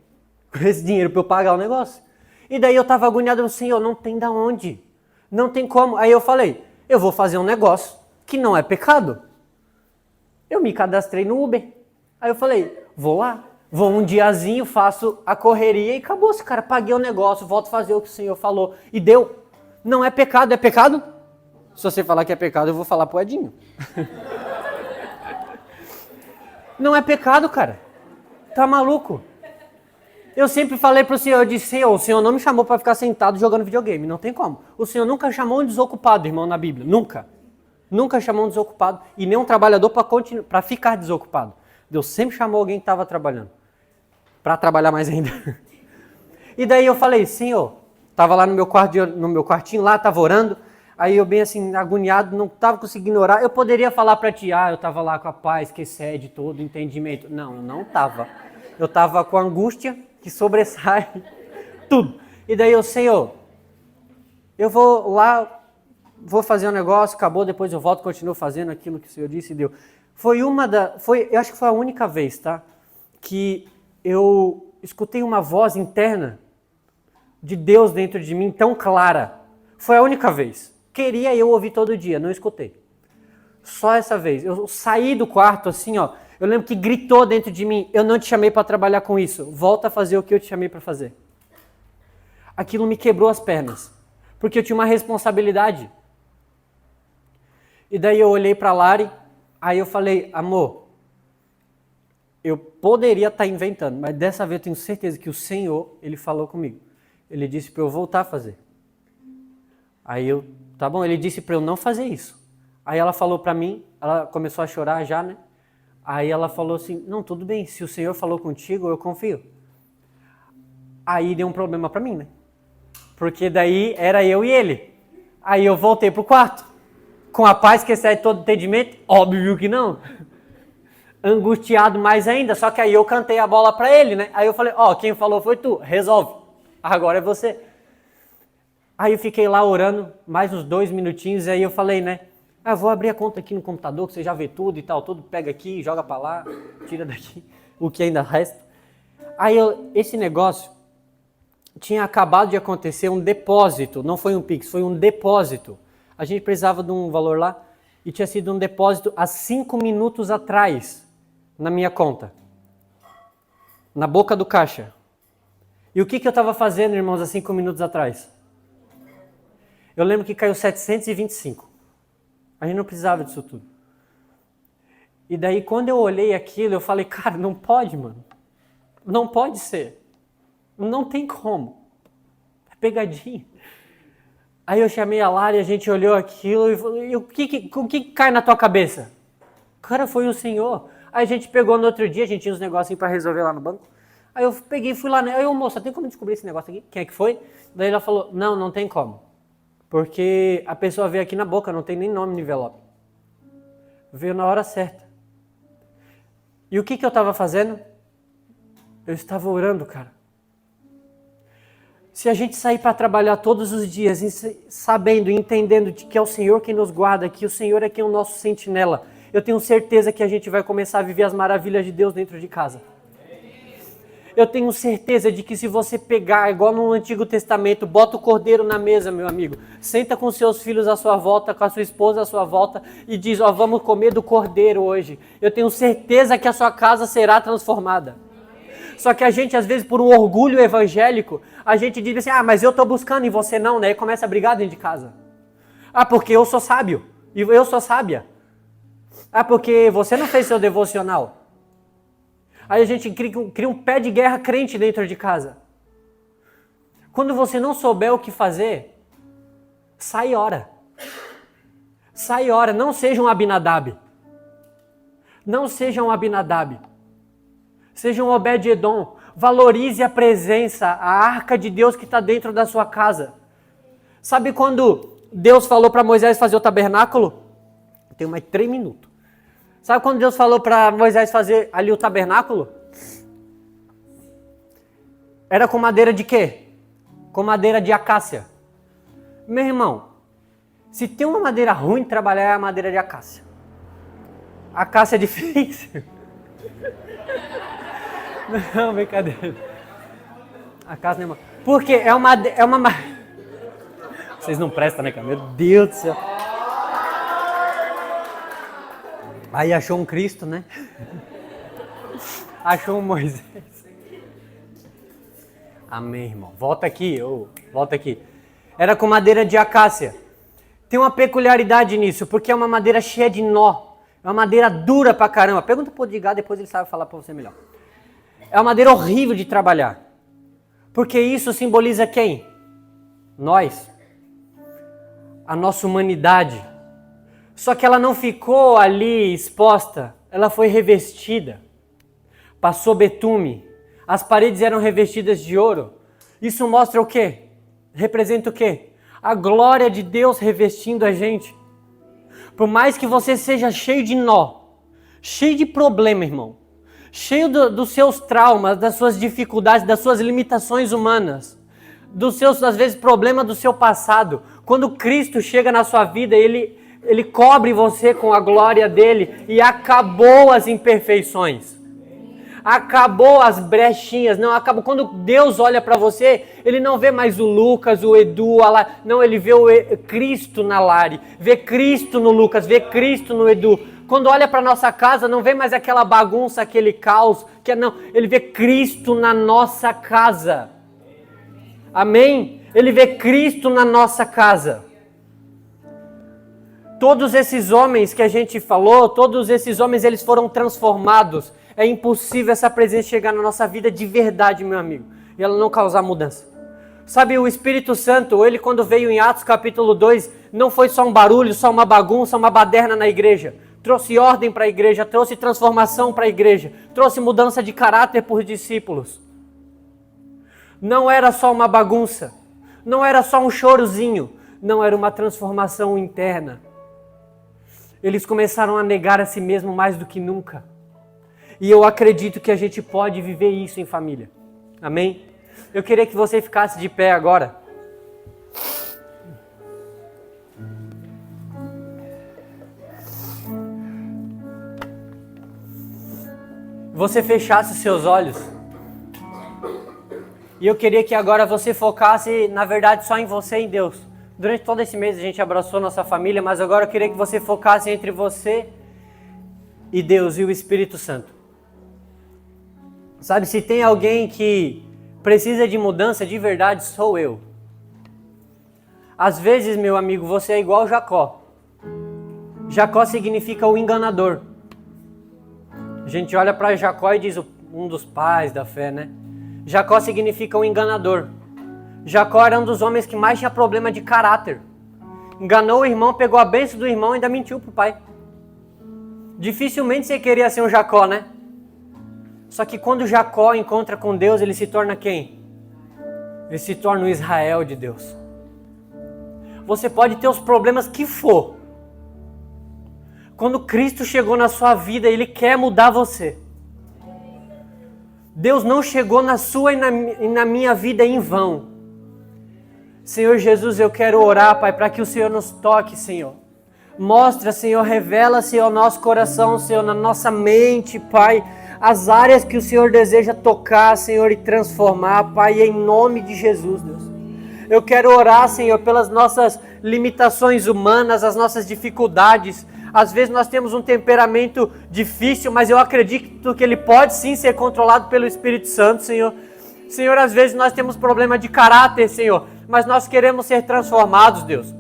Com esse dinheiro pra eu pagar o negócio. E daí eu tava agoniado, Senhor, não tem da onde. Não tem como. Aí eu falei, eu vou fazer um negócio que não é pecado. Eu me cadastrei no Uber. Aí eu falei, vou lá. Vou um diazinho, faço a correria e acabou-se, cara. Paguei o negócio, volto a fazer o que o Senhor falou. E deu. Não é pecado, é pecado? Se você falar que é pecado, eu vou falar pro Edinho. Não é pecado, cara. Tá maluco? Eu sempre falei pro Senhor, eu disse, Senhor, o Senhor não me chamou para ficar sentado jogando videogame. Não tem como. O Senhor nunca chamou um desocupado, irmão, na Bíblia. Nunca. Nunca chamou um desocupado. E nem um trabalhador para ficar desocupado. Deus sempre chamou alguém que estava trabalhando. Para trabalhar mais ainda. E daí eu falei, Senhor, estava lá no meu quartinho, lá, estava orando. Aí eu bem assim, agoniado, não estava conseguindo orar. Eu poderia falar para ti, eu estava lá com a paz que excede todo o entendimento. Não, eu não estava. Eu estava com a angústia que sobressai tudo. E daí eu, Senhor, eu vou lá, vou fazer um negócio, acabou, depois eu volto, continuo fazendo aquilo que o Senhor disse e deu. Eu acho que foi a única vez, tá? Que eu escutei uma voz interna de Deus dentro de mim tão clara. Foi a única vez. Queria eu ouvir todo dia, não escutei. Só essa vez. Eu saí do quarto assim, ó. Eu lembro que gritou dentro de mim, eu não te chamei para trabalhar com isso. Volta a fazer o que eu te chamei para fazer. Aquilo me quebrou as pernas. Porque eu tinha uma responsabilidade. E daí eu olhei para a Lari, aí eu falei, amor, eu poderia estar inventando, mas dessa vez eu tenho certeza que o Senhor, Ele falou comigo. Ele disse para eu voltar a fazer. Aí eu, tá bom, Ele disse para eu não fazer isso. Aí ela falou para mim, ela começou a chorar já, né? Aí ela falou assim, não, tudo bem, se o Senhor falou contigo, eu confio. Aí deu um problema para mim, né? Porque daí era eu e ele. Aí eu voltei pro quarto. Com a paz que excede todo entendimento? Óbvio que não. Angustiado mais ainda, só que aí eu cantei a bola pra ele, né? Aí eu falei, quem falou foi tu, resolve. Agora é você. Aí eu fiquei lá orando mais uns 2 minutinhos, e aí eu falei, né? Vou abrir a conta aqui no computador, que você já vê tudo e tal, tudo, pega aqui, joga pra lá, tira daqui, o que ainda resta. Aí esse negócio tinha acabado de acontecer um depósito, não foi um Pix, foi um depósito. A gente precisava de um valor lá e tinha sido um depósito há 5 minutos atrás na minha conta, na boca do caixa. E o que eu estava fazendo, irmãos, há 5 minutos atrás? Eu lembro que caiu 725. A gente não precisava disso tudo. E daí, quando eu olhei aquilo, eu falei, cara, não pode, mano. Não pode ser. Não tem como. É pegadinha. Aí eu chamei a Lara e a gente olhou aquilo e falou, o que cai na tua cabeça? Cara, foi o Senhor. Aí a gente pegou no outro dia, a gente tinha uns negocinhos para resolver lá no banco. Aí eu peguei e fui lá, né? Aí eu, moça, tem como descobrir esse negócio aqui? Quem é que foi? Daí ela falou, não tem como. Porque a pessoa veio aqui na boca, não tem nem nome no envelope. Veio na hora certa. E o que eu estava fazendo? Eu estava orando, cara. Se a gente sair para trabalhar todos os dias, sabendo e entendendo de que é o Senhor quem nos guarda, que o Senhor é quem é o nosso sentinela, eu tenho certeza que a gente vai começar a viver as maravilhas de Deus dentro de casa. Eu tenho certeza de que se você pegar, igual no Antigo Testamento, bota o cordeiro na mesa, meu amigo, senta com seus filhos à sua volta, com a sua esposa à sua volta e diz, vamos comer do cordeiro hoje. Eu tenho certeza que a sua casa será transformada. Só que a gente, às vezes, por um orgulho evangélico, a gente diz assim, mas eu estou buscando e você não, né? E começa a brigar dentro de casa. Porque eu sou sábio e eu sou sábia. Porque você não fez seu devocional. Aí a gente cria um pé de guerra crente dentro de casa. Quando você não souber o que fazer, sai e ora. Sai e ora. Não seja um Abinadab. Não seja um Abinadab. Seja um Obed-Edom. Valorize a presença, a arca de Deus que está dentro da sua casa. Sabe quando Deus falou para Moisés fazer o tabernáculo? Tenho mais 3 minutos. Sabe quando Deus falou para Moisés fazer ali o tabernáculo? Era com madeira de quê? Com madeira de acácia. Meu irmão, se tem uma madeira ruim de trabalhar é a madeira de acácia. Acácia é difícil. Não, brincadeira. Acácia não é... Porque é uma... Vocês não prestam, né, cara? Meu Deus do céu. Aí achou um Cristo, né? Achou um Moisés. Amém, irmão. Volta aqui, volta aqui. Era com madeira de acácia. Tem uma peculiaridade nisso, porque é uma madeira cheia de nó. É uma madeira dura pra caramba. Pergunta pro Edgar, depois ele sabe falar pra você melhor. É uma madeira horrível de trabalhar. Porque isso simboliza quem? Nós. A nossa humanidade. Só que ela não ficou ali exposta, ela foi revestida. Passou betume, as paredes eram revestidas de ouro. Isso mostra o quê? Representa o quê? A glória de Deus revestindo a gente. Por mais que você seja cheio de nó, cheio de problema, irmão, cheio dos seus traumas, das suas dificuldades, das suas limitações humanas, dos seus, às vezes, problemas do seu passado, quando Cristo chega na sua vida, Ele cobre você com a glória dele e acabou as imperfeições. Acabou as brechinhas. Não, acabou. Quando Deus olha para você, ele não vê mais o Lucas, o Edu, não, ele vê o Cristo na Lari, vê Cristo no Lucas, vê Cristo no Edu. Quando olha para nossa casa, não vê mais aquela bagunça, aquele caos, não, ele vê Cristo na nossa casa. Amém? Ele vê Cristo na nossa casa. Todos esses homens que a gente falou, todos esses homens, eles foram transformados. É impossível essa presença chegar na nossa vida de verdade, meu amigo, e ela não causar mudança. Sabe, o Espírito Santo, ele quando veio em Atos capítulo 2, não foi só um barulho, só uma bagunça, uma baderna na igreja. Trouxe ordem para a igreja, trouxe transformação para a igreja, trouxe mudança de caráter por discípulos. Não era só uma bagunça, não era só um chorozinho, não era uma transformação interna. Eles começaram a negar a si mesmo mais do que nunca. E eu acredito que a gente pode viver isso em família. Amém? Eu queria que você ficasse de pé agora. Você fechasse os seus olhos. E eu queria que agora você focasse, na verdade, só em você e em Deus. Durante todo esse mês a gente abraçou nossa família, mas agora eu queria que você focasse entre você e Deus e o Espírito Santo. Sabe, se tem alguém que precisa de mudança de verdade, sou eu. Às vezes, meu amigo, você é igual Jacó. Jacó significa o enganador. A gente olha para Jacó e diz um dos pais da fé, né? Jacó significa o enganador. Jacó era um dos homens que mais tinha problema de caráter. Enganou o irmão, pegou a bênção do irmão e ainda mentiu pro pai. Dificilmente você queria ser um Jacó, né? Só que quando Jacó encontra com Deus, ele se torna quem? Ele se torna o Israel de Deus. Você pode ter os problemas que for. Quando Cristo chegou na sua vida, Ele quer mudar você. Deus não chegou na sua e na minha vida em vão. Senhor Jesus, eu quero orar, Pai, para que o Senhor nos toque, Senhor. Mostra, Senhor, revela, Senhor, nosso coração, Senhor, na nossa mente, Pai, as áreas que o Senhor deseja tocar, Senhor, e transformar, Pai, em nome de Jesus, Deus. Eu quero orar, Senhor, pelas nossas limitações humanas, as nossas dificuldades. Às vezes nós temos um temperamento difícil, mas eu acredito que ele pode sim ser controlado pelo Espírito Santo, Senhor. Senhor, às vezes nós temos problema de caráter, Senhor, mas nós queremos ser transformados, Deus.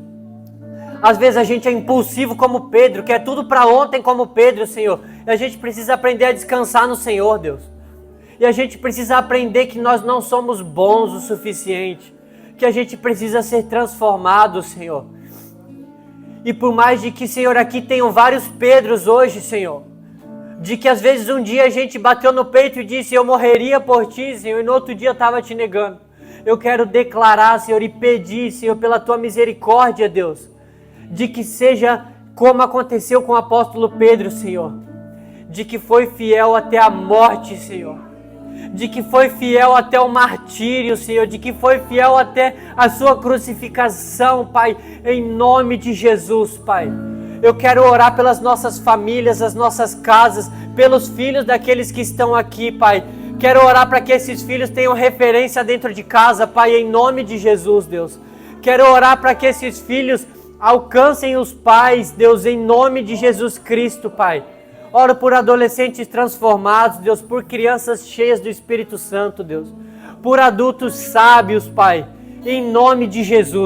Às vezes a gente é impulsivo como Pedro, quer tudo para ontem como Pedro, Senhor. E a gente precisa aprender a descansar no Senhor, Deus. E a gente precisa aprender que nós não somos bons o suficiente. Que a gente precisa ser transformado, Senhor. E por mais de que, Senhor, aqui tenham vários Pedros hoje, Senhor. De que às vezes um dia a gente bateu no peito e disse, eu morreria por Ti, Senhor, e no outro dia estava Te negando. Eu quero declarar, Senhor, e pedir, Senhor, pela Tua misericórdia, Deus, de que seja como aconteceu com o apóstolo Pedro, Senhor. De que foi fiel até a morte, Senhor. De que foi fiel até o martírio, Senhor. De que foi fiel até a sua crucificação, Pai. Em nome de Jesus, Pai. Eu quero orar pelas nossas famílias, as nossas casas, pelos filhos daqueles que estão aqui, Pai. Quero orar para que esses filhos tenham referência dentro de casa, Pai, em nome de Jesus, Deus. Quero orar para que esses filhos alcancem os pais, Deus, em nome de Jesus Cristo, Pai. Oro por adolescentes transformados, Deus, por crianças cheias do Espírito Santo, Deus. Por adultos sábios, Pai, em nome de Jesus.